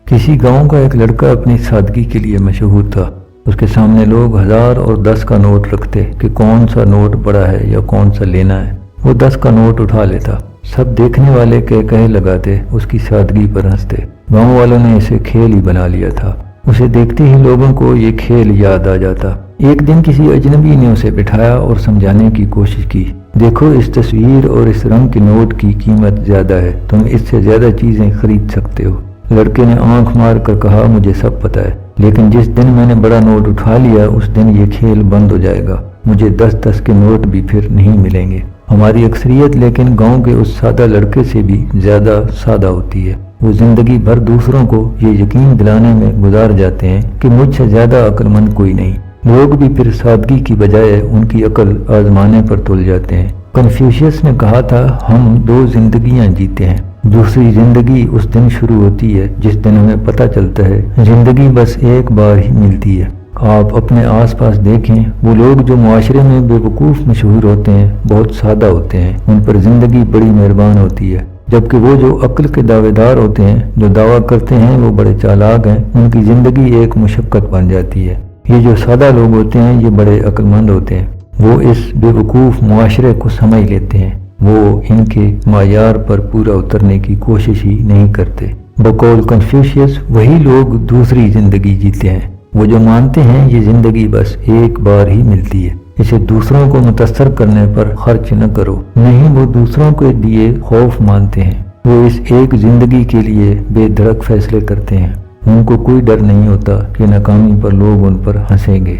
کسی گاؤں کا ایک لڑکا اپنی سادگی کے لیے مشہور تھا۔ اس کے سامنے لوگ 1000 اور 10 کا نوٹ رکھتے کہ کون سا نوٹ بڑا ہے یا کون سا لینا ہے۔ وہ 10 کا نوٹ اٹھا لیتا۔ سب دیکھنے والے کہے لگاتے، اس کی سادگی پر ہنستے۔ گاؤں والوں نے اسے کھیل ہی بنا لیا تھا۔ اسے دیکھتے ہی لوگوں کو یہ کھیل یاد آ جاتا۔ ایک دن کسی اجنبی نے اسے بٹھایا اور سمجھانے کی کوشش کی، دیکھو اس تصویر اور اس رنگ کے نوٹ کی قیمت زیادہ ہے، تم اس سے زیادہ چیزیں خرید سکتے ہو۔ لڑکے نے آنکھ مار کر کہا، مجھے سب پتا ہے، لیکن جس دن میں نے بڑا نوٹ اٹھا لیا اس دن یہ کھیل بند ہو جائے گا، مجھے 10 کے نوٹ بھی پھر نہیں ملیں گے۔ ہماری اکثریت لیکن گاؤں کے اس سادہ لڑکے سے بھی زیادہ سادہ ہوتی ہے۔ وہ زندگی بھر دوسروں کو یہ یقین دلانے میں گزار جاتے ہیں کہ مجھ سے زیادہ عقل مند کوئی نہیں۔ لوگ بھی پھر سادگی کی بجائے ان کی عقل آزمانے پر تل جاتے ہیں۔ کنفیوشیس نے کہا تھا، ہم 2 زندگیاں جیتے ہیں۔ دوسری زندگی اس دن شروع ہوتی ہے جس دن ہمیں پتہ چلتا ہے زندگی بس ایک بار ہی ملتی ہے۔ آپ اپنے آس پاس دیکھیں، وہ لوگ جو معاشرے میں بے وقوف مشہور ہوتے ہیں بہت سادہ ہوتے ہیں، ان پر زندگی بڑی مہربان ہوتی ہے، جبکہ وہ جو عقل کے دعوے دار ہوتے ہیں، جو دعویٰ کرتے ہیں وہ بڑے چالاک ہیں، ان کی زندگی ایک مشقت بن جاتی ہے۔ یہ جو سادہ لوگ ہوتے ہیں یہ بڑے عقل مند ہوتے ہیں، وہ اس بے وقوف معاشرے کو سمجھ لیتے ہیں، وہ ان کے معیار پر پورا اترنے کی کوشش ہی نہیں کرتے۔ بقول کنفیوشیس وہی لوگ دوسری زندگی جیتے ہیں، وہ جو مانتے ہیں یہ زندگی بس ایک بار ہی ملتی ہے، اسے دوسروں کو متاثر کرنے پر خرچ نہ کرو۔ نہیں، وہ دوسروں کے لیے خوف مانتے ہیں، وہ اس ایک زندگی کے لیے بے دھڑک فیصلے کرتے ہیں، ان کو کوئی ڈر نہیں ہوتا کہ ناکامی پر لوگ ان پر ہنسیں گے۔